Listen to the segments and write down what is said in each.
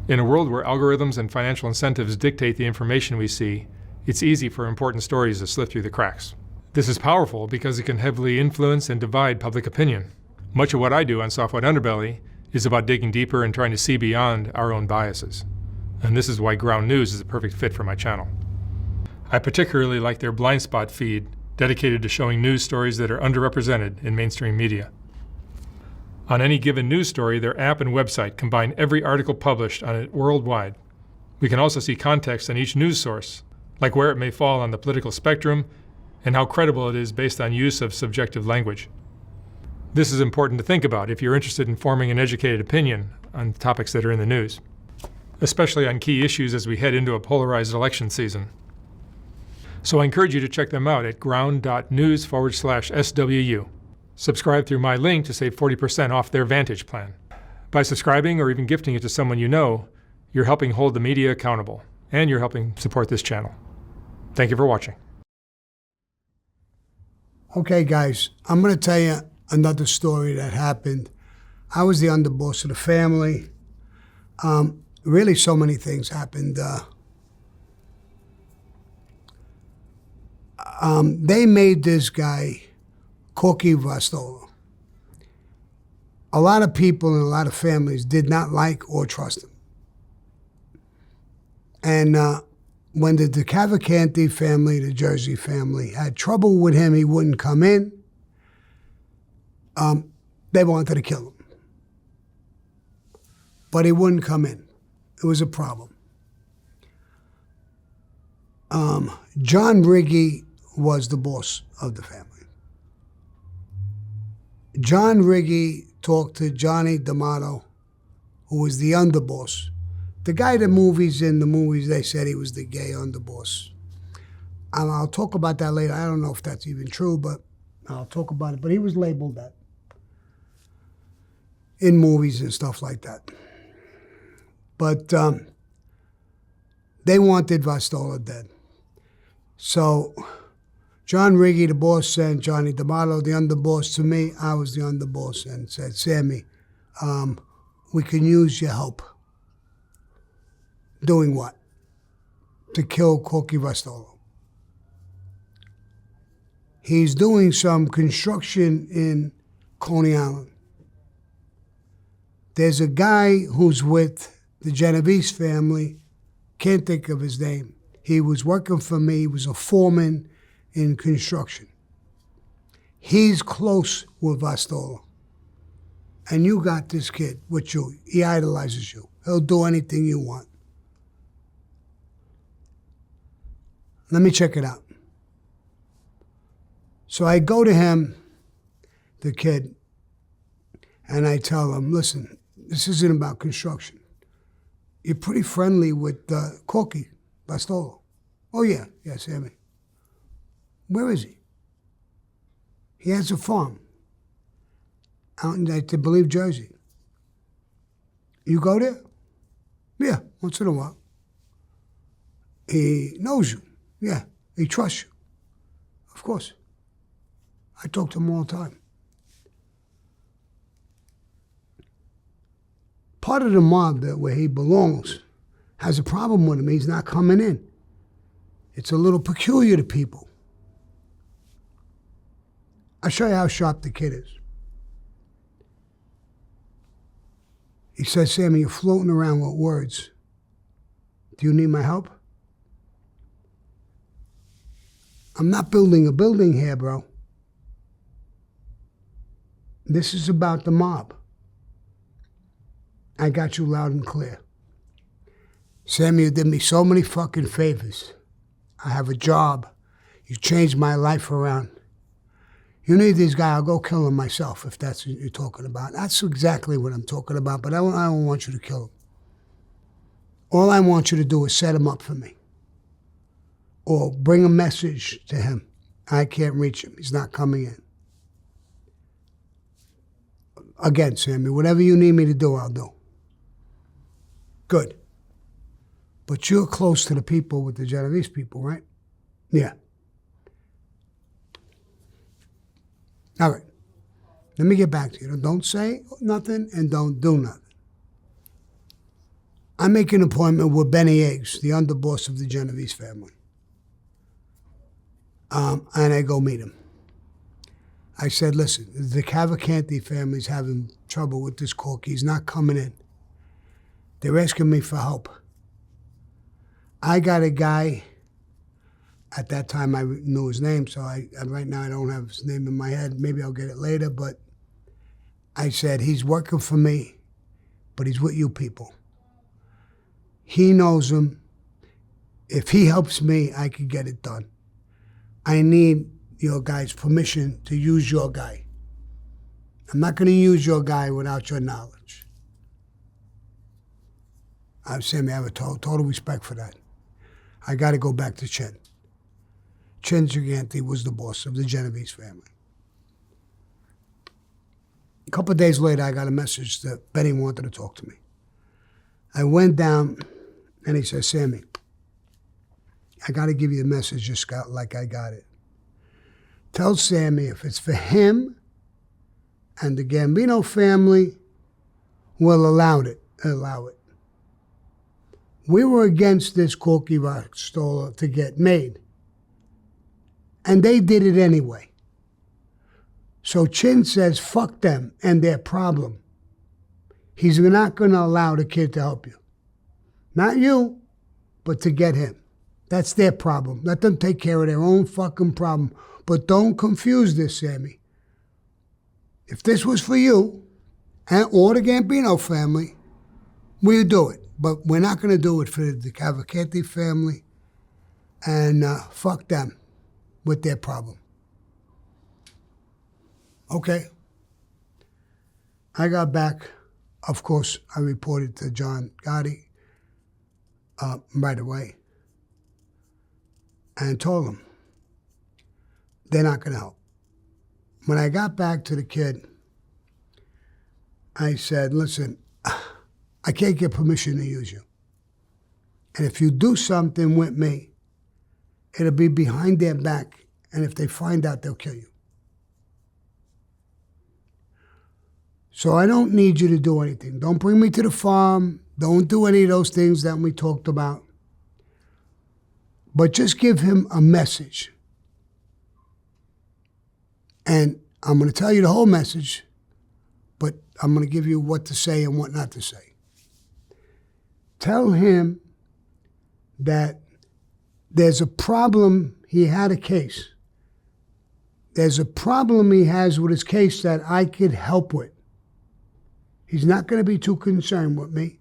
In a world where algorithms and financial incentives dictate the information we see, it's easy for important stories to slip through the cracks. This is powerful because it can heavily influence and divide public opinion. Much of what I do on White Underbelly is about digging deeper and trying to see beyond our own biases. And this is why Ground News is a perfect fit for my channel. I particularly like their blind spot feed, dedicated to showing news stories that are underrepresented in mainstream media. On any given news story, their app and website combine every article published on it worldwide. We can also see context on each news source, like where it may fall on the political spectrum and how credible it is based on use of subjective language. This is important to think about if you're interested in forming an educated opinion on topics that are in the news, especially on key issues as we head into a polarized election season. So I encourage you to check them out at ground.news/SWU. Subscribe through my link to save 40% off their Vantage plan. By subscribing or even gifting it to someone you know, you're helping hold the media accountable, and you're helping support this channel. Thank you for watching. Okay, guys, I'm going to tell you another story that happened. I was the underboss of the family. Really, so many things happened. They made this guy Corky Vastola. A lot of people and a lot of families did not like or trust him. And when the DeCavalcanti family, the Jersey family, had trouble with him, he wouldn't come in. They wanted to kill him. But he wouldn't come in. It was a problem. John Riggi was the boss of the family. John Riggi talked to Johnny D'Amato, who was the underboss. The guy in the movies, they said he was the gay underboss. I'll talk about that later. I don't know if that's even true, but I'll talk about it. But he was labeled that in movies and stuff like that. But they wanted Vastola dead. So John Riggi, the boss, sent Johnny D'Amato, the underboss, to me. I was the underboss, and said, Sammy, we can use your help. Doing what? To kill Corky Vastola. He's doing some construction in Coney Island. There's a guy who's with the Genovese family, can't think of his name. He was working for me, he was a foreman in construction. He's close with Vastola. And you got this kid with you. He idolizes you. He'll do anything you want. Let me check it out. So I go to him, the kid, and I tell him, listen, this isn't about construction. You're pretty friendly with Corky Vastola. Oh, yeah, Sammy. Where is he? He has a farm out in, I believe, Jersey. You go there? Yeah, once in a while. He knows you. Yeah, he trusts you. Of course. I talk to him all the time. Part of the mob where he belongs has a problem with him. He's not coming in. It's a little peculiar to people. I'll show you how sharp the kid is. He says, Sammy, you're floating around with words. Do you need my help? I'm not building a building here, bro. This is about the mob. I got you loud and clear. Sammy, you did me so many fucking favors. I have a job. You changed my life around. You need this guy, I'll go kill him myself, if that's what you're talking about. That's exactly what I'm talking about, but I don't want you to kill him. All I want you to do is set him up for me. Or bring a message to him. I can't reach him. He's not coming in. Again, Sammy, whatever you need me to do, I'll do. Good. But you're close to the people with the Genovese people, right? Yeah. All right. Let me get back to you. Don't say nothing and don't do nothing. I make an appointment with Benny Eggs, the underboss of the Genovese family. And I go meet him. I said, listen, the Cavalcanti family's having trouble with this corky. He's not coming in. They're asking me for help. I got a guy, at that time I knew his name, so right now I don't have his name in my head. Maybe I'll get it later, but I said, he's working for me, but he's with you people. He knows him. If he helps me, I can get it done. I need your guy's permission to use your guy. I'm not going to use your guy without your knowledge. Sammy, I have a total respect for that. I got to go back to Chin. Chin Giganti was the boss of the Genovese family. A couple of days later, I got a message that Benny wanted to talk to me. I went down, and he said, Sammy, I got to give you a message just like I got it. Tell Sammy if it's for him and the Gambino family, we'll allow it. We were against this corky rock stoller to get made. And they did it anyway. So Chin says, fuck them and their problem. He's not going to allow the kid to help you. Not you, but to get him. That's their problem. Let them take care of their own fucking problem. But don't confuse this, Sammy. If this was for you, or the Gambino family, we'll do it. But we're not going to do it for the Cavalcanti family. And fuck them with their problem. Okay. I got back. Of course, I reported to John Gotti right away. And told him, they're not going to help. When I got back to the kid, I said, listen, I can't get permission to use you. And if you do something with me, it'll be behind their back. And if they find out, they'll kill you. So I don't need you to do anything. Don't bring me to the farm. Don't do any of those things that we talked about. But just give him a message. And I'm going to tell you the whole message, but I'm going to give you what to say and what not to say. Tell him that there's a problem. He had a case. There's a problem he has with his case that I could help with. He's not going to be too concerned with me.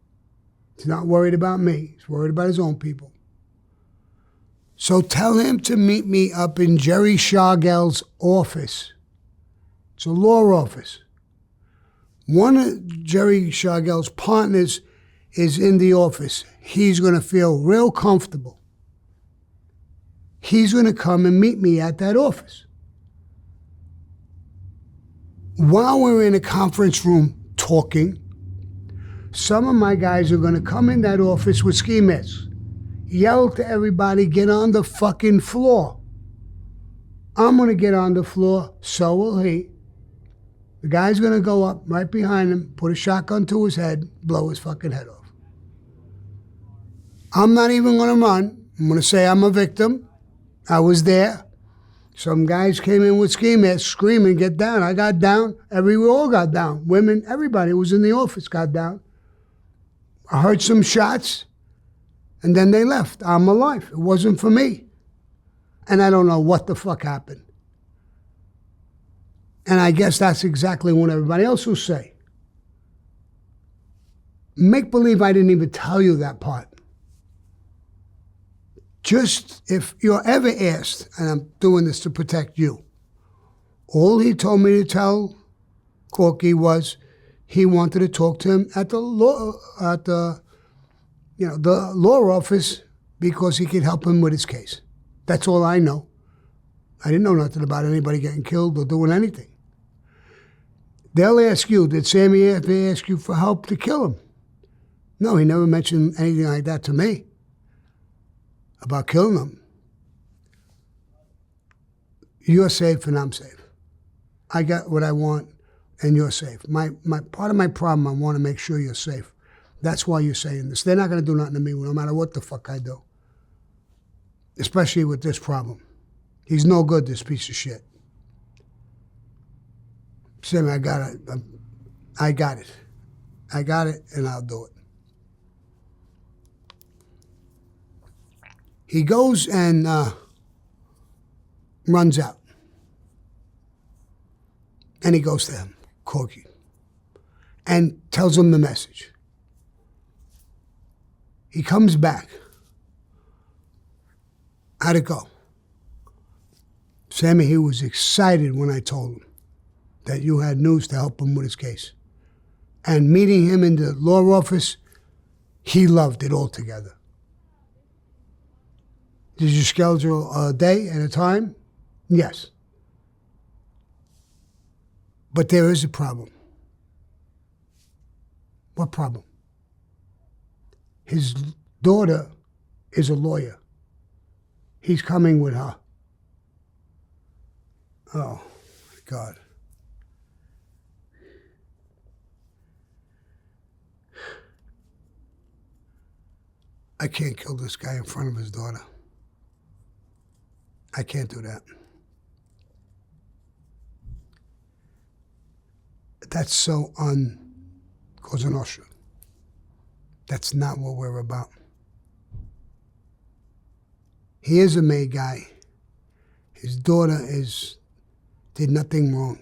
He's not worried about me. He's worried about his own people. So tell him to meet me up in Jerry Shargel's office. It's a law office. One of Jerry Shargel's partners is in the office. He's going to feel real comfortable. He's going to come and meet me at that office. While we're in a conference room talking, some of my guys are going to come in that office with ski masks. Yell to everybody, get on the fucking floor. I'm going to get on the floor, so will he. The guy's going to go up right behind him, put a shotgun to his head, blow his fucking head off. I'm not even going to run. I'm going to say I'm a victim. I was there. Some guys came in with ski masks screaming, get down. I got down. We all got down. Women, everybody who was in the office got down. I heard some shots. And then they left. I'm alive. It wasn't for me. And I don't know what the fuck happened. And I guess that's exactly what everybody else will say. Make believe I didn't even tell you that part. Just if you're ever asked, and I'm doing this to protect you, all he told me to tell Corky was he wanted to talk to him at the law office because he could help him with his case. That's all I know. I didn't know nothing about anybody getting killed or doing anything. They'll ask you, did Sammy ever ask you for help to kill him? No, he never mentioned anything like that to me about killing him. You're safe and I'm safe. I got what I want and you're safe. My part of my problem, I want to make sure you're safe. That's why you're saying this. They're not going to do nothing to me no matter what the fuck I do. Especially with this problem. He's no good, this piece of shit. Sammy, I got it. I got it. I got it, and I'll do it. He goes and runs out. And he goes to him, Corky, and tells him the message. He comes back. How'd it go? Sammy, he was excited when I told him that you had news to help him with his case. And meeting him in the law office, he loved it altogether. Did you schedule a day and a time? Yes. But there is a problem. What problem? His daughter is a lawyer. He's coming with her. Oh, my God. I can't kill this guy in front of his daughter. I can't do that. That's so Cosa Nostra. That's not what we're about. He is a made guy. His daughter did nothing wrong.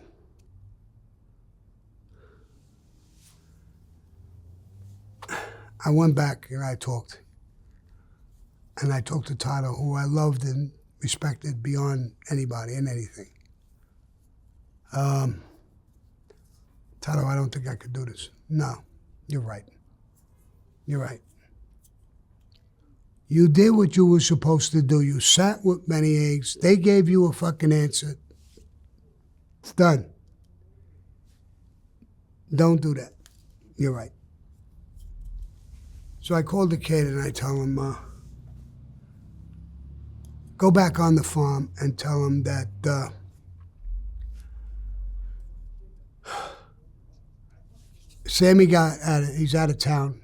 I went back and I talked. And I talked to Tato, who I loved and respected beyond anybody and anything. Tato, I don't think I could do this. No, you're right. You're right. You did what you were supposed to do. You sat with many eggs. They gave you a fucking answer. It's done. Don't do that. You're right. So I called the kid and I tell him, go back on the farm and tell him that Sammy he's out of town.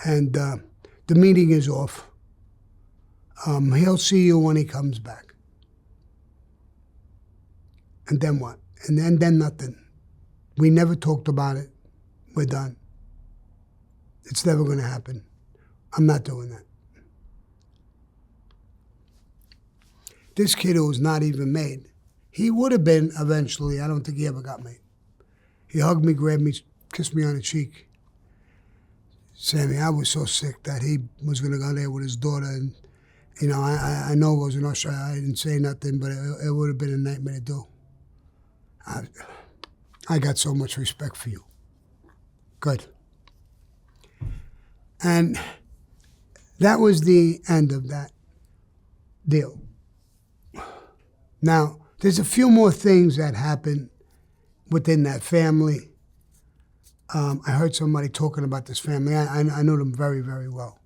And the meeting is off. He'll see you when he comes back. And then what? And then nothing. We never talked about it. We're done. It's never going to happen. I'm not doing that. This kid who was not even made, he would have been eventually. I don't think he ever got made. He hugged me, grabbed me, kissed me on the cheek. Sammy, I was so sick that he was going to go there with his daughter. And, you know, I know it was an Australia. I didn't say nothing, but it would have been a nightmare to do. I got so much respect for you. Good. And that was the end of that deal. Now, there's a few more things that happened within that family. I heard somebody talking about this family. I knew them very, very well.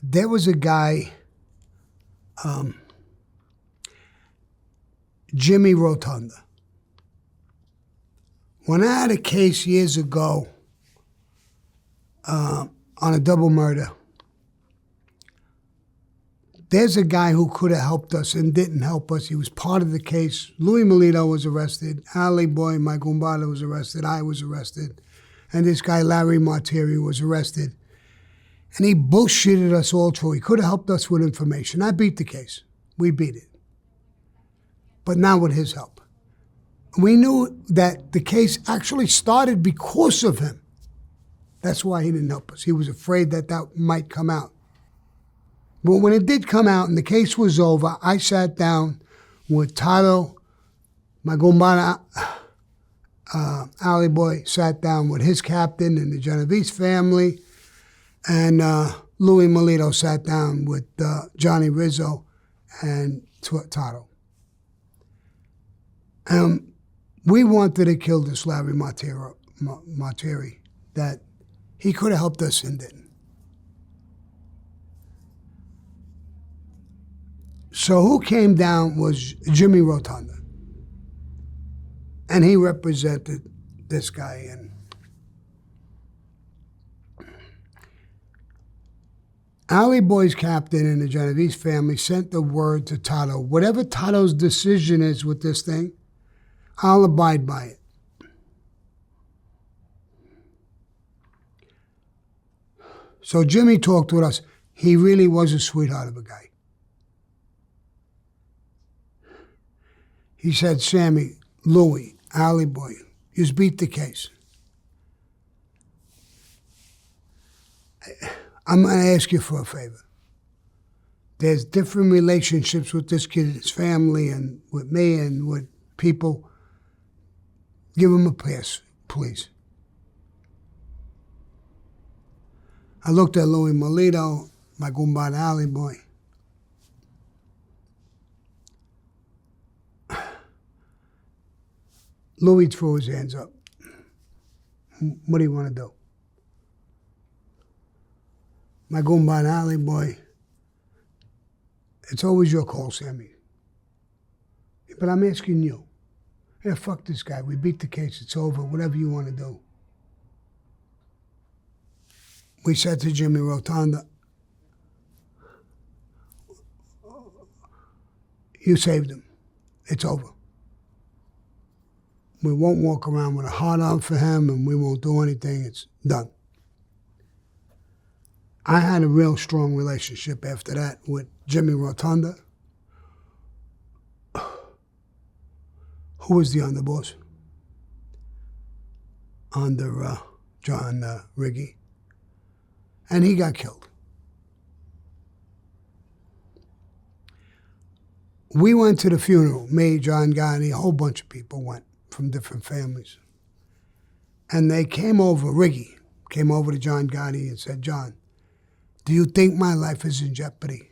There was a guy, Jimmy Rotunda. When I had a case years ago on a double murder, there's a guy who could have helped us and didn't help us. He was part of the case. Louis Melito was arrested. Ali Boy, my Gumbada, was arrested. I was arrested. And this guy, Larry Martiri, was arrested. And he bullshitted us all through. He could have helped us with information. I beat the case. We beat it. But not with his help. We knew that the case actually started because of him. That's why he didn't help us. He was afraid that that might come out. But when it did come out and the case was over, I sat down with Tato, my Gumbana, Ali Boy, sat down with his captain and the Genovese family, and Louis Melito sat down with Johnny Rizzo and Tato. We wanted to kill this Larry Martiri, that he could have helped us and didn't. So who came down was Jimmy Rotunda. And he represented this guy. And Alley Boy's captain and the Genovese family sent the word to Toto. Whatever Toto's decision is with this thing, I'll abide by it. So Jimmy talked with us. He really was a sweetheart of a guy. He said, Sammy, Louie, Alley Boy, you beat the case. I'm going to ask you for a favor. There's different relationships with this kid, his family, and with me, and with people. Give him a pass, please. I looked at Louis Molito, my Gumbad Alley Boy. Louis threw his hands up. What do you want to do? My Gumbad Alley Boy, it's always your call, Sammy. But I'm asking you. Yeah, fuck this guy. We beat the case. It's over. Whatever you want to do. We said to Jimmy Rotunda, you saved him. It's over. We won't walk around with a heart out for him, and we won't do anything. It's done. I had a real strong relationship after that with Jimmy Rotunda, who was the underboss under John Riggy, and he got killed. We went to the funeral, me, John Gotti, a whole bunch of people went from different families. And they came over, Riggy came over to John Gotti and said, John, do you think my life is in jeopardy?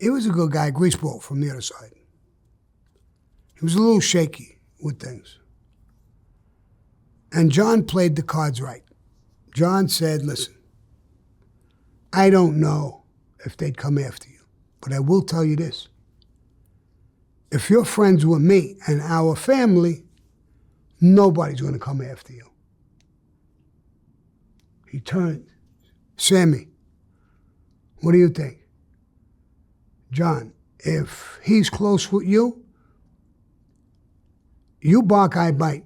He was a good guy, greaseball from the other side. He was a little shaky with things. And John played the cards right. John said, listen, I don't know if they'd come after you, but I will tell you this. If you're friends with me and our family, nobody's going to come after you. He turned, Sammy, what do you think? John, if he's close with you, you bark, I bite.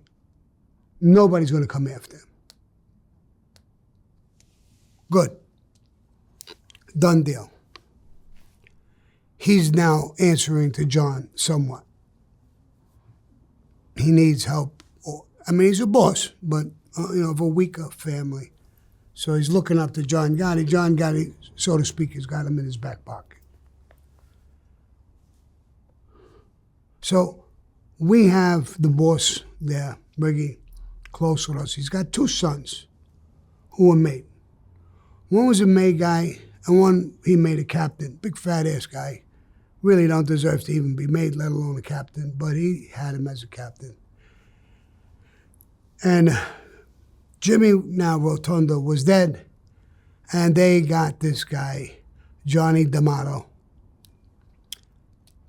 Nobody's going to come after him. Good. Done deal. He's now answering to John somewhat. He needs help. I mean, he's a boss, but of a weaker family. So he's looking up to John Gotti. John Gotti, so to speak, has got him in his back pocket. So we have the boss there, Riggy, close with us. He's got two sons who are made. One was a May guy, and one he made a captain, big fat ass guy. Really don't deserve to even be made, let alone a captain, but he had him as a captain. And Jimmy, now Rotunda, was dead, and they got this guy, Johnny D'Amato,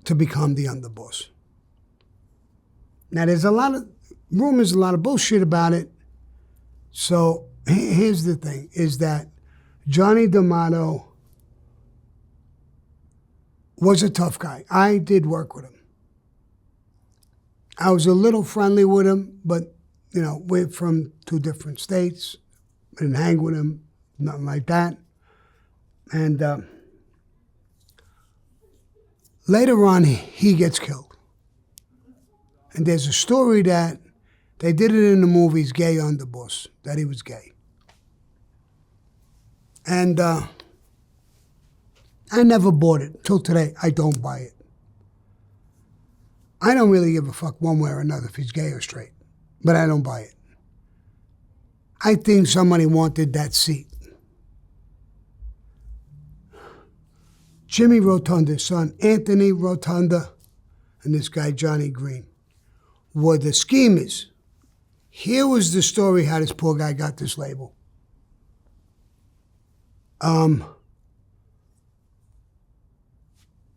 to become the underboss. Now, there's a lot of rumors, a lot of bullshit about it. So here's the thing, is that Johnny D'Amato was a tough guy. I did work with him. I was a little friendly with him, but, we're from two different states. I didn't hang with him, nothing like that. And later on, he gets killed. And there's a story that they did it in the movies, Gay Underboss, that he was gay. And I never bought it. Till today, I don't buy it. I don't really give a fuck one way or another if he's gay or straight, but I don't buy it. I think somebody wanted that seat. Jimmy Rotunda's son, Anthony Rotunda, and this guy, Johnny Green, were the schemers. Here was the story how this poor guy got this label.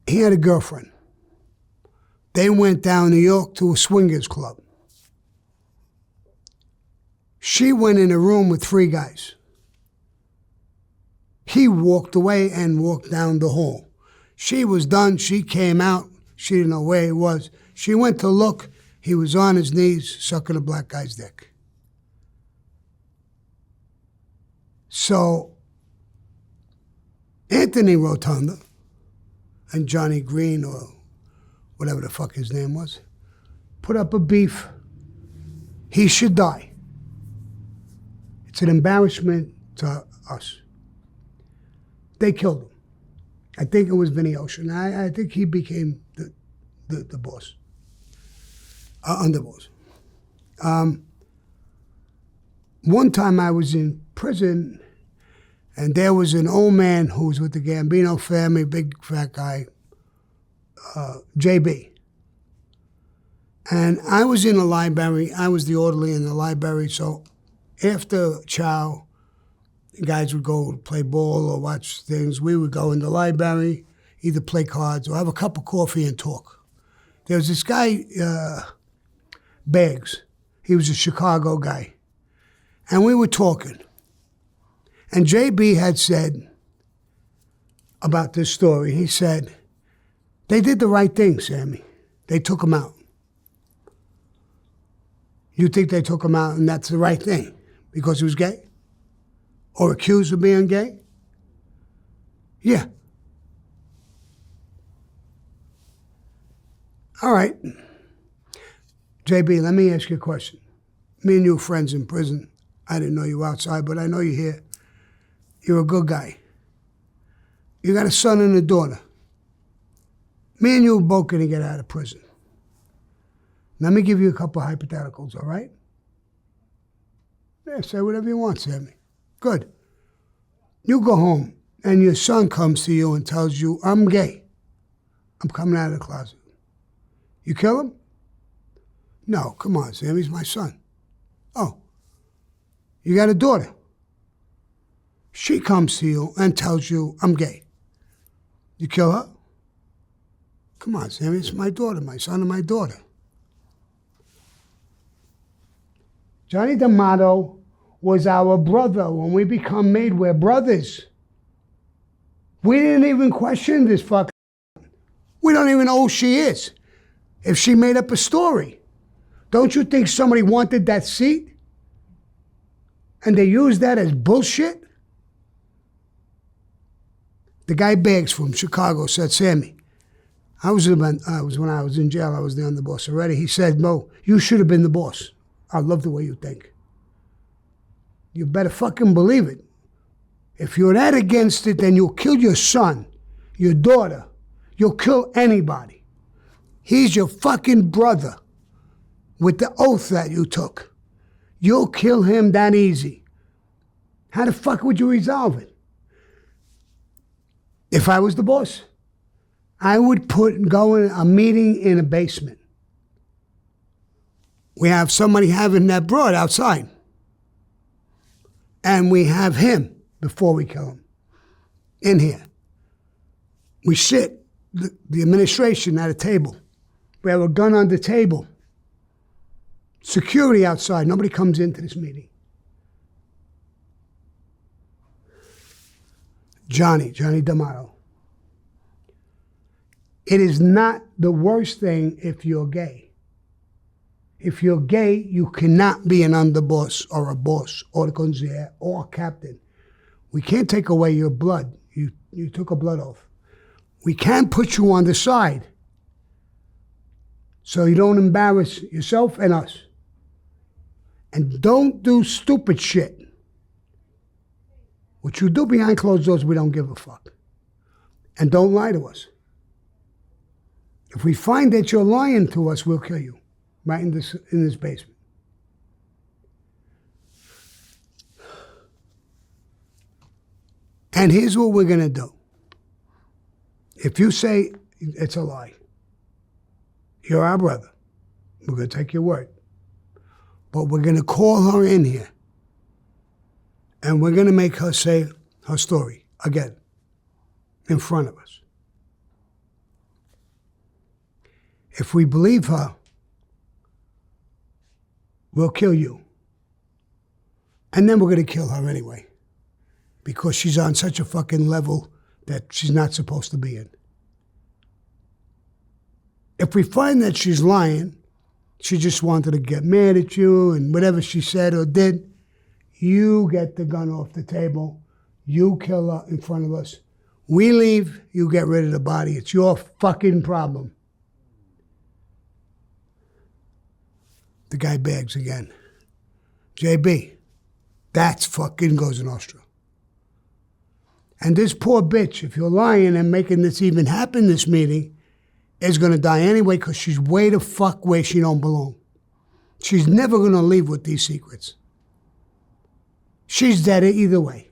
He had a girlfriend, They went down New York to a swingers club. She went in a room with 3 guys. He walked away and walked down the hall. She was done. She came out. She didn't know where he was. She went to look. He was on his knees sucking a black guy's dick. So Anthony Rotunda and Johnny Green, or whatever the fuck his name was, put up a beef. He should die. It's an embarrassment to us. They killed him. I think it was Vinny Ocean. I think he became the boss, underboss. One time I was in prison, and there was an old man who was with the Gambino family, big fat guy, JB. And I was in the library. I was the orderly in the library, so after chow, guys would go play ball or watch things. We would go in the library, either play cards or have a cup of coffee and talk. There was this guy, Baggs. He was a Chicago guy. And we were talking. And JB had said about this story, he said, they did the right thing, Sammy. They took him out. You think they took him out and that's the right thing because he was gay? Or accused of being gay? Yeah. All right. JB, let me ask you a question. Me and you are friends in prison. I didn't know you were outside, but I know you're here. You're a good guy. You got a son and a daughter. Me and you are both going to get out of prison. Let me give you a couple of hypotheticals, all right? Yeah, say whatever you want, Sammy. Good. You go home, and your son comes to you and tells you, I'm gay. I'm coming out of the closet. You kill him? No, come on, Sam, he's my son. Oh, you got a daughter. She comes to you and tells you, I'm gay. You kill her? Come on, Sam, it's my daughter, my son and my daughter. Johnny D'Amato was our brother. When we become made, we're brothers. We didn't even question this fucking. We don't even know who she is. If she made up a story. Don't you think somebody wanted that seat? And they used that as bullshit? The guy Baggs from Chicago said, Sammy, when I was in jail, I was the underboss already. He said, Mo, you should have been the boss. I love the way you think. You better fucking believe it. If you're that against it, then you'll kill your son, your daughter. You'll kill anybody. He's your fucking brother with the oath that you took. You'll kill him that easy. How the fuck would you resolve it? If I was the boss, I would go in a meeting in a basement. We have somebody having that broad outside. And we have him, before we kill him, in here. We sit, the administration at a table. We have a gun on the table. Security outside. Nobody comes into this meeting. Johnny D'Amato. It is not the worst thing if you're gay. If you're gay, you cannot be an underboss or a boss or a concierge or a captain. We can't take away your blood. You took a blood oath. We can't put you on the side so you don't embarrass yourself and us. And don't do stupid shit. What you do behind closed doors, we don't give a fuck. And don't lie to us. If we find that you're lying to us, we'll kill you. Right in this basement. And here's what we're going to do. If you say it's a lie, you're our brother. We're going to take your word. But we're going to call her in here. And we're going to make her say her story again in front of us. if we believe her, we'll kill you. And then we're going to kill her anyway. Because she's on such a fucking level that she's not supposed to be in. If we find that she's lying, she just wanted to get mad at you and whatever she said or did, you get the gun off the table. You kill her in front of us. We leave, you get rid of the body. It's your fucking problem. The guy begs again. JB, that's fucking Cosa Nostra. And this poor bitch, if you're lying and making this even happen, this meeting, is going to die anyway because she's way the fuck where she don't belong. She's never going to leave with these secrets. She's dead either way.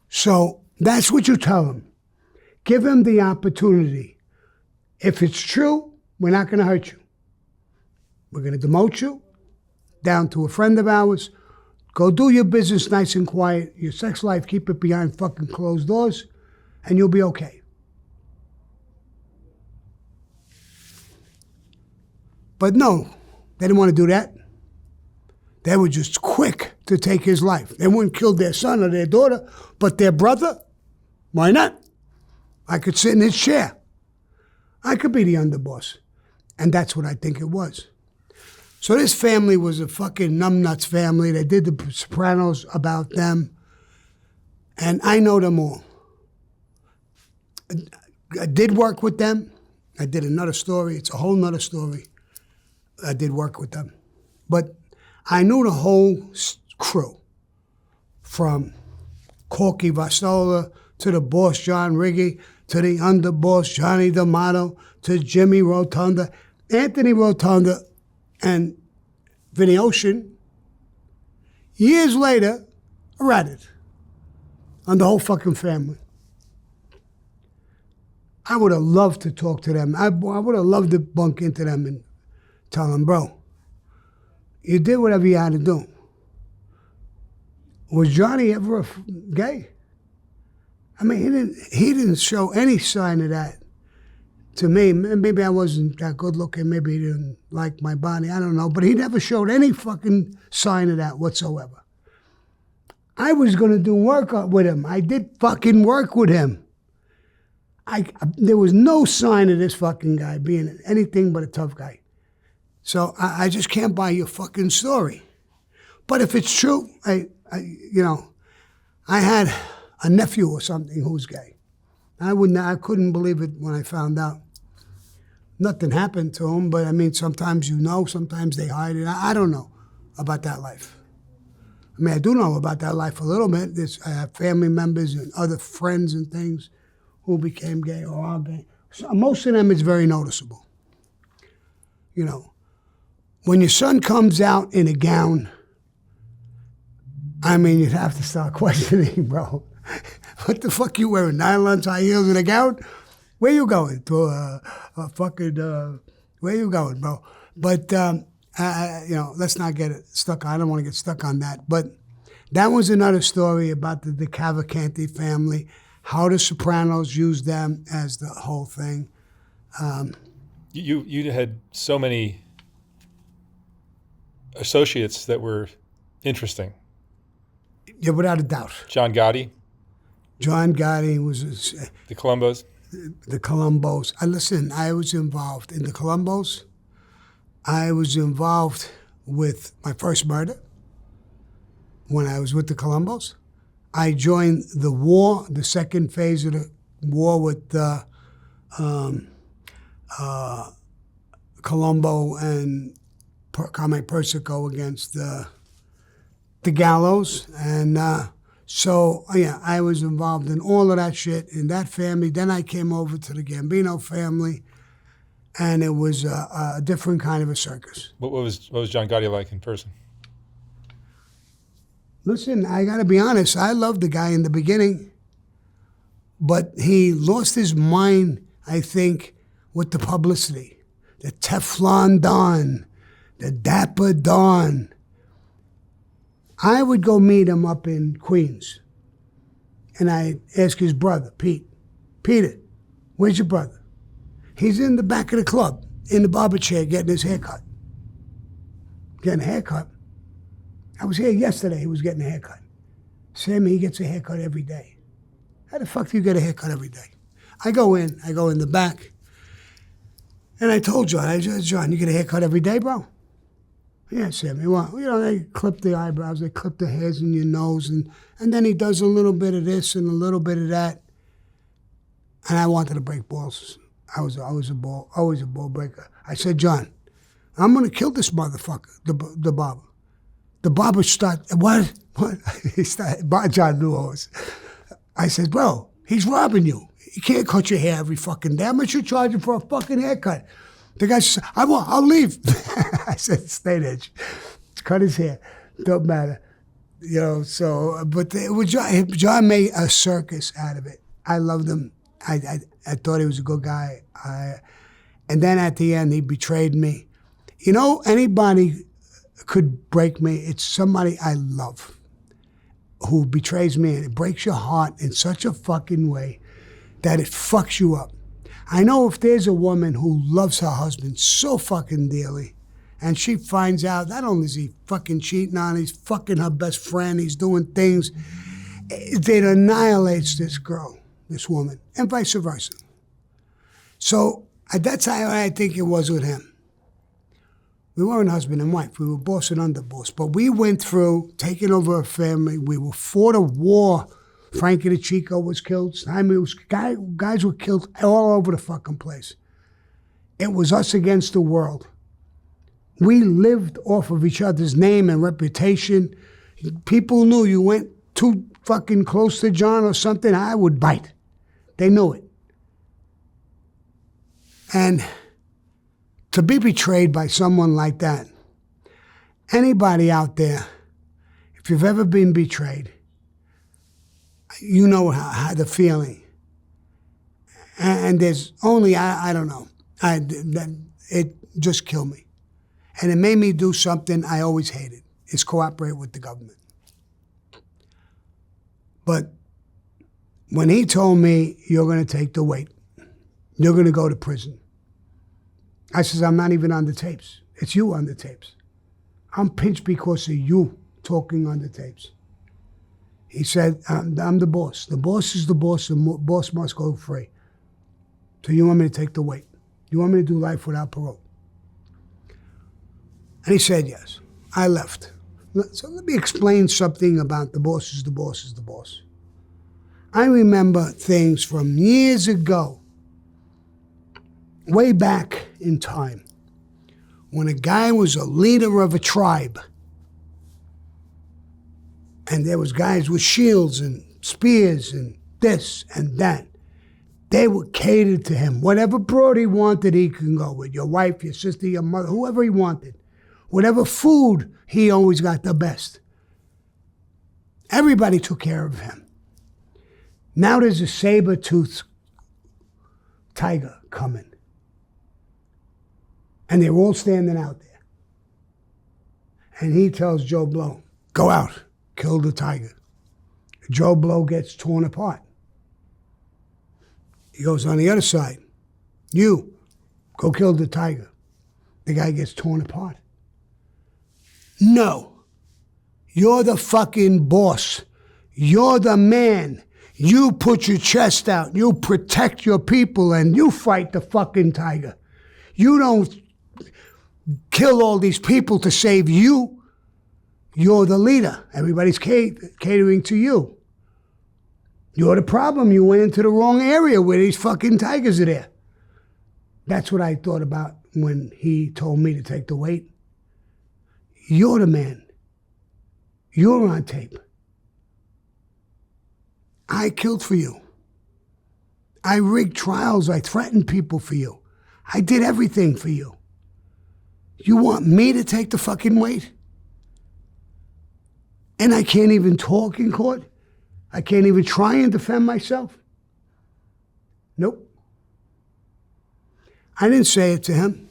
So that's what you tell him. Give him the opportunity. If it's true, we're not going to hurt you. We're going to demote you down to a friend of ours. Go do your business nice and quiet. Your sex life, keep it behind fucking closed doors, and you'll be okay. But no, they didn't want to do that. They were just quick to take his life. They wouldn't kill their son or their daughter, but their brother, why not? I could sit in his chair. I could be the underboss. And that's what I think it was. So this family was a fucking numbnuts family. They did the Sopranos about them. And I know them all. I did work with them. I did another story. It's a whole nother story. I did work with them. But I knew the whole crew. From Corky Vastola to the boss, John Riggi, to the underboss, Johnny D'Amato, to Jimmy Rotunda, Anthony Rotunda, and Vinny Ocean. Years later, I ratted on the whole fucking family. I would have loved to talk to them. I would have loved to bunk into them and tell them, bro, you did whatever you had to do. Was Johnny ever gay? I mean, he didn't show any sign of that to me. Maybe I wasn't that good looking. Maybe he didn't like my body. I don't know. But he never showed any fucking sign of that whatsoever. I was going to do work with him. I did fucking work with him. There was no sign of this fucking guy being anything but a tough guy. So I just can't buy your fucking story. But if it's true, I had a nephew or something who was gay. I couldn't believe it when I found out. Nothing happened to him, but I mean, sometimes you know, sometimes they hide it. I don't know about that life. I mean, I do know about that life a little bit. I have family members and other friends and things who became gay or are gay. So most of them, it's very noticeable. You know, when your son comes out in a gown, I mean, you'd have to start questioning, bro. What the fuck you wearing? Nylons, high heels, and a gown? Where you going? To a fucking, where you going, bro? But, let's not get stuck. I don't want to get stuck on that. But that was another story about the Cavalcanti family, how the Sopranos used them as the whole thing. You had so many associates that were interesting. Yeah, without a doubt. John Gotti. John Gotti was... The Colombos. The Colombos. Listen, I was involved in the Colombos. I was involved with my first murder when I was with the Colombos. I joined the war, the second phase of the war with Colombo and Carmine Persico against the Gallows. And I was involved in all of that shit in that family. Then I came over to the Gambino family, and it was a different kind of a circus. What was John Gotti like in person? Listen, I got to be honest. I loved the guy in the beginning, but he lost his mind, I think, with the publicity. The Teflon Don, the Dapper Don. I would go meet him up in Queens, and I'd ask his brother, Peter, Where's your brother? He's in the back of the club, in the barber chair, getting his hair cut. Getting a haircut. I was here yesterday, he was getting a haircut. Sammy, he gets a haircut every day. How the fuck do you get a haircut every day? I go in the back, and I told John, I said, John, you get a haircut every day, bro? Yeah, Sammy, well, they clip the eyebrows, they clip the hairs in your nose, and then he does a little bit of this and a little bit of that. And I wanted to break balls. I was always a ball breaker. I said, John, I'm going to kill this motherfucker, the barber. The barber what? He started, John knew I was. I said, bro, he's robbing you. You can't cut your hair every fucking day. How much you charging for a fucking haircut? The guy said, I'll leave. I said, stay there. Cut his hair. Don't matter. But John made a circus out of it. I loved him. I thought he was a good guy. And then at the end, he betrayed me. Anybody could break me. It's somebody I love who betrays me, and it breaks your heart in such a fucking way that it fucks you up. I know if there's a woman who loves her husband so fucking dearly, and she finds out not only is he fucking cheating on her, he's fucking her best friend, he's doing things, it annihilates this girl, this woman, and vice versa. So that's how I think it was with him. We weren't husband and wife. We were boss and underboss. But we went through taking over a family. We fought a war. Frankie the Chico was killed. Guys were killed all over the fucking place. It was us against the world. We lived off of each other's name and reputation. People knew you went too fucking close to John or something, I would bite. They knew it. And to be betrayed by someone like that, anybody out there, if you've ever been betrayed, you know how the feeling. And there's only, I don't know, it just killed me. And it made me do something I always hated, is cooperate with the government. But when he told me, you're going to take the weight, you're going to go to prison, I says, I'm not even on the tapes. It's you on the tapes. I'm pinched because of you talking on the tapes. He said, I'm the boss. The boss is the boss. The boss must go free. So you want me to take the weight? You want me to do life without parole? And he said yes. I left. So let me explain something about the boss is the boss is the boss. I remember things from years ago, way back in time, when a guy was a leader of a tribe, and there was guys with shields and spears and this and that. They were catered to him. Whatever broad he wanted, he can go with. Your wife, your sister, your mother, whoever he wanted. Whatever food, he always got the best. Everybody took care of him. Now there's a saber-toothed tiger coming. And they're all standing out there. And he tells Joe Blow, go out, kill the tiger. Joe Blow gets torn apart. He goes on the other side. You, go kill the tiger. The guy gets torn apart. No. You're the fucking boss. You're the man. You put your chest out. You protect your people and you fight the fucking tiger. You don't kill all these people to save you. You're the leader. Everybody's catering to you. You're the problem. You went into the wrong area where these fucking tigers are there. That's what I thought about when he told me to take the weight. You're the man. You're on tape. I killed for you. I rigged trials. I threatened people for you. I did everything for you. You want me to take the fucking weight? And I can't even talk in court? I can't even try and defend myself? Nope. I didn't say it to him.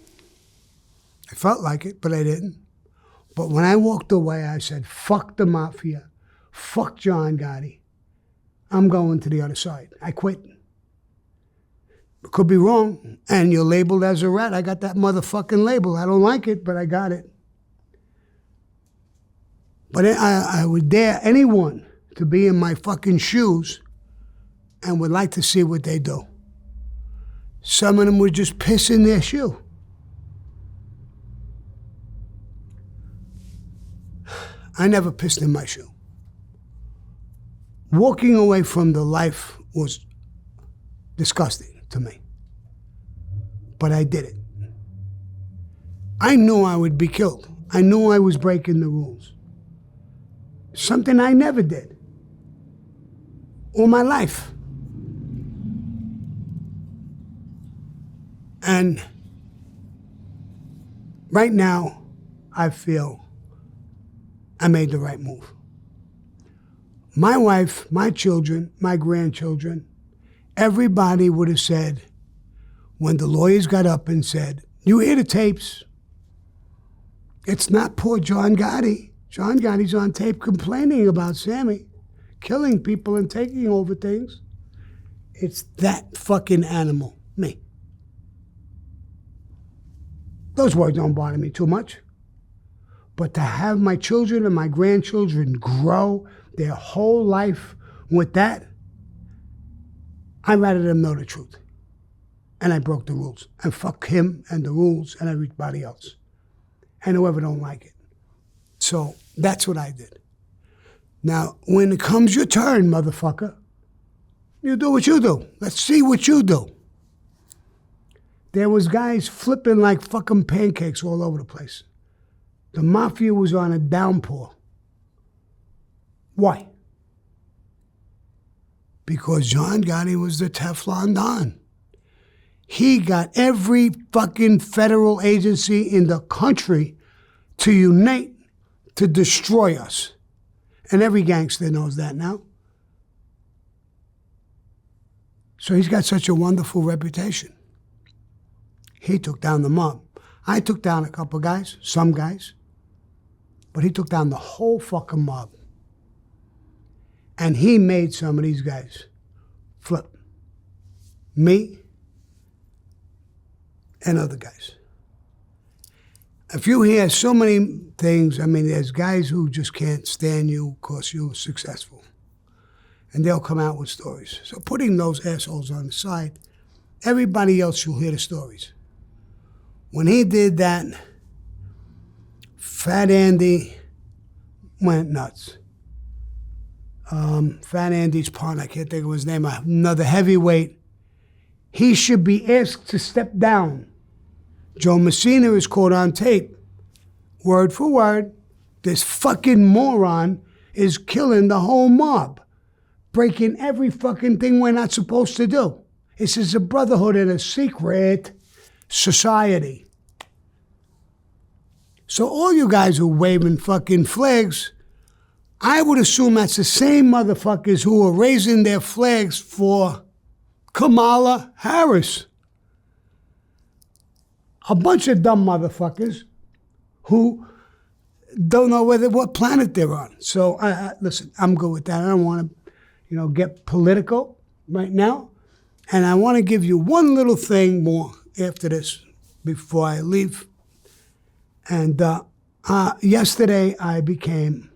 I felt like it, but I didn't. But when I walked away, I said, fuck the mafia. Fuck John Gotti. I'm going to the other side. I quit. Could be wrong, and you're labeled as a rat. I got that motherfucking label. I don't like it, but I got it. But I would dare anyone to be in my fucking shoes and would like to see what they do. Some of them would just piss in their shoe. I never pissed in my shoe. Walking away from the life was disgusting to me. But I did it. I knew I would be killed. I knew I was breaking the rules. Something I never did all my life. And right now, I feel I made the right move. My wife, my children, my grandchildren, everybody would have said, when the lawyers got up and said, you hear the tapes, it's not poor John Gotti. John Gotti's on tape complaining about Sammy killing people and taking over things. It's that fucking animal, me. Those words don't bother me too much. But to have my children and my grandchildren grow their whole life with that, I'd rather them know the truth. And I broke the rules. And fuck him and the rules and everybody else. And whoever don't like it. So that's what I did. Now, when it comes your turn, motherfucker, you do what you do. Let's see what you do. There was guys flipping like fucking pancakes all over the place. The mafia was on a downpour. Why? Because John Gotti was the Teflon Don. He got every fucking federal agency in the country to unite to destroy us. And every gangster knows that now. So he's got such a wonderful reputation. He took down the mob. I took down a couple guys, some guys, but he took down the whole fucking mob. And he made some of these guys flip. Me and other guys. If you hear so many things, I mean, there's guys who just can't stand you because you're successful. And they'll come out with stories. So putting those assholes on the side, everybody else will hear the stories. When he did that, Fat Andy went nuts. Fat Andy's partner, I can't think of his name, another heavyweight. He should be asked to step down. Joe Messina is caught on tape, word for word. This fucking moron is killing the whole mob, breaking every fucking thing we're not supposed to do. This is a brotherhood in a secret society. So all you guys who are waving fucking flags, I would assume that's the same motherfuckers who are raising their flags for Kamala Harris. A bunch of dumb motherfuckers who don't know what planet they're on. So listen, I'm good with that. I don't want to, get political right now. And I want to give you one little thing more after this before I leave. And yesterday I became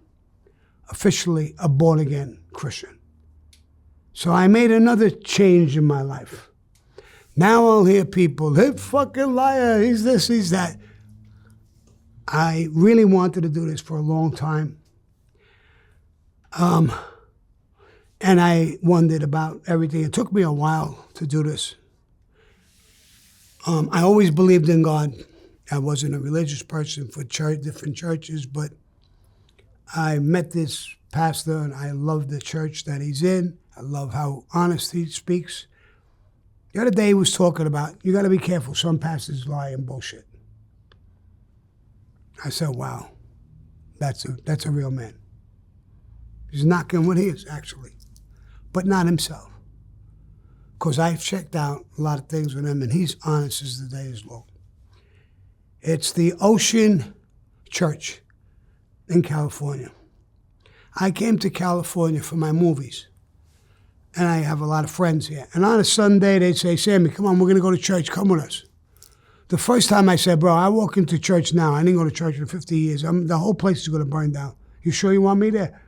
officially a born-again Christian. So I made another change in my life. Now I'll hear people, hey, fucking liar, he's this, he's that. I really wanted to do this for a long time. And I wondered about everything. It took me a while to do this. I always believed in God. I wasn't a religious person for different churches, but I met this pastor and I love the church that he's in. I love how honest he speaks. The other day he was talking about, you got to be careful, some pastors lie and bullshit. I said, wow, that's a real man. He's knocking what he is, actually, but not himself. Because I've checked out a lot of things with him, and he's honest as the day is long. It's the Ocean Church in California. I came to California for my movies. And I have a lot of friends here. And on a Sunday, they'd say, Sammy, come on, we're going to go to church. Come with us. The first time I said, bro, I walk into church now. I didn't go to church in 50 years. The whole place is going to burn down. You sure you want me there?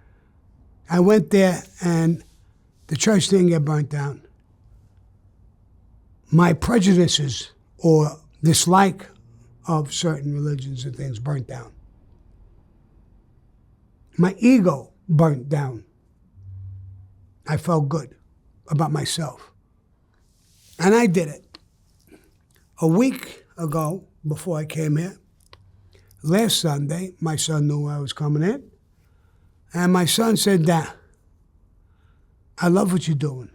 I went there, and the church didn't get burnt down. My prejudices or dislike of certain religions and things burnt down. My ego burnt down. I felt good about myself. And I did it. A week ago, before I came here, last Sunday, my son knew I was coming in. And my son said, Dad, I love what you're doing.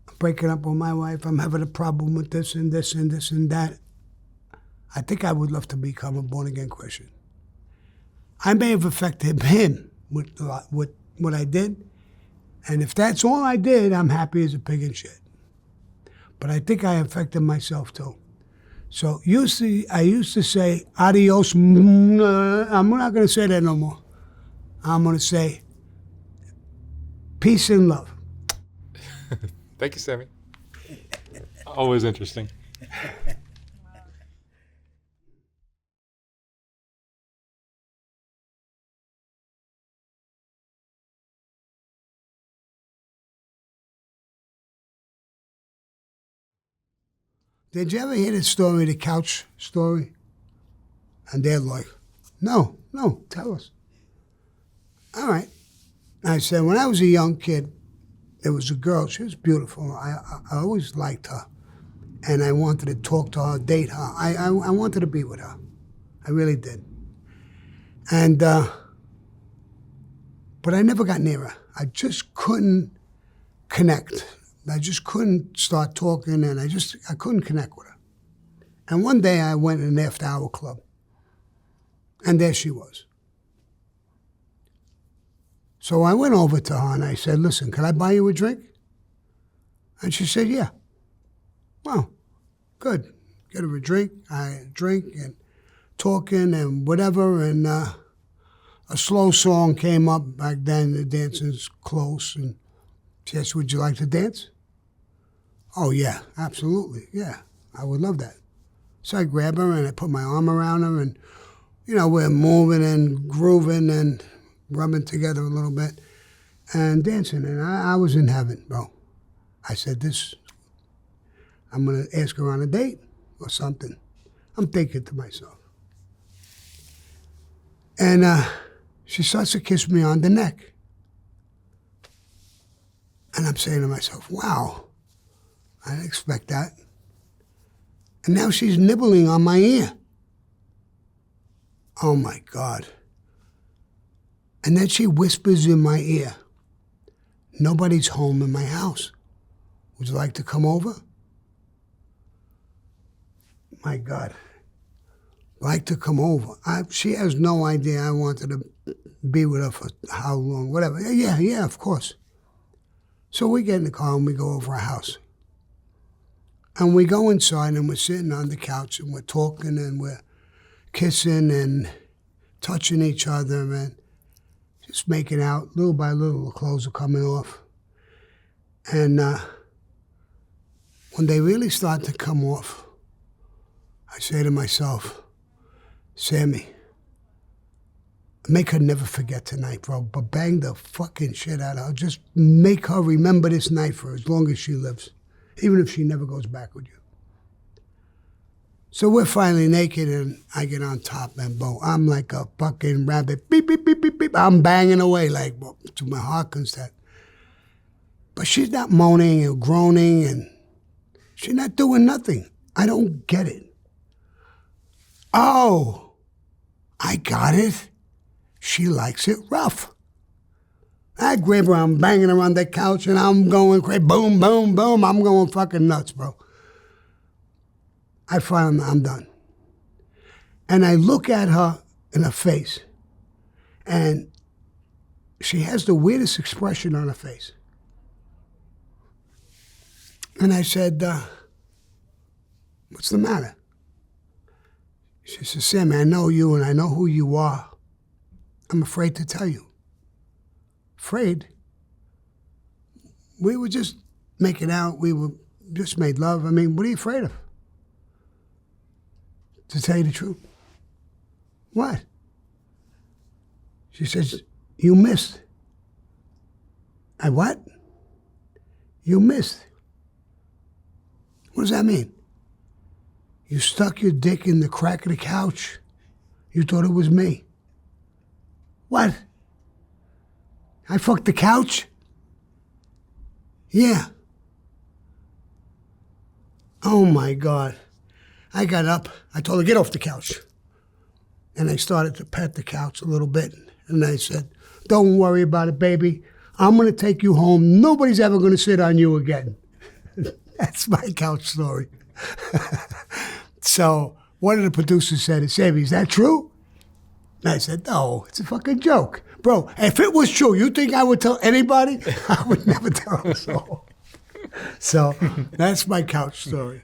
I'm breaking up with my wife. I'm having a problem with this and this and this and that. I think I would love to become a born-again Christian. I may have affected him with what I did. And if that's all I did, I'm happy as a pig in shit. But I think I affected myself too. So I used to say, adios. I'm not going to say that no more. I'm going to say, peace and love. Thank you, Sammy. Always interesting. Did you ever hear the story, the couch story? And they're like, no, tell us. All right. I said, when I was a young kid, there was a girl. She was beautiful. I always liked her. And I wanted to talk to her, date her. I wanted to be with her. I really did. And, but I never got near her. I just couldn't connect. I just couldn't start talking, and I couldn't connect with her. And one day I went in an after-hour club, and there she was. So I went over to her and I said, listen, can I buy you a drink? And she said, yeah. Well, good. Get her a drink. I drink and talking and whatever, and a slow song came up. Back then, the dancing's close, and she asked, would you like to dance? Oh, yeah, absolutely. Yeah, I would love that. So I grab her and I put my arm around her, and, you know, we're moving and grooving and rubbing together a little bit and dancing. And I was in heaven, bro. I said, I'm going to ask her on a date or something. I'm thinking to myself. And she starts to kiss me on the neck. And I'm saying to myself, wow, I didn't expect that. And now she's nibbling on my ear. Oh my God. And then she whispers in my ear, nobody's home in my house. Would you like to come over? My God. Like to come over. She has no idea I wanted to be with her for how long, whatever. Yeah, of course. So we get in the car and we go over our house. And we go inside and we're sitting on the couch and we're talking and we're kissing and touching each other and just making out. Little by little, the clothes are coming off. And when they really start to come off, I say to myself, Sammy, make her never forget tonight, bro, but bang the fucking shit out of her. Just make her remember this night for as long as she lives, even if she never goes back with you. So we're finally naked, and I get on top, and boom, I'm like a fucking rabbit. Beep, beep, beep, beep, beep. I'm banging away like to my heart content. But she's not moaning or groaning, and she's not doing nothing. I don't get it. Oh, I got it. She likes it rough. I grab her, I'm banging her on the couch, and I'm going crazy. Boom, boom, boom. I'm going fucking nuts, bro. I finally, I'm done. And I look at her in her face, and she has the weirdest expression on her face. And I said, what's the matter? She said, Sammy, I know you and I know who you are. I'm afraid to tell you. Afraid? We were just making out. We were just made love. I mean, what are you afraid of? To tell you the truth. What? She says, you missed. I what? You missed. What does that mean? You stuck your dick in the crack of the couch. You thought it was me. What? I fucked the couch? Yeah. Oh my God. I got up. I told her, get off the couch. And I started to pet the couch a little bit. And I said, don't worry about it, baby. I'm going to take you home. Nobody's ever going to sit on you again. That's my couch story. So one of the producers said, Sammy, is that true? And I said, no, it's a fucking joke. Bro, if it was true, you think I would tell anybody? I would never tell them so. So that's my couch story.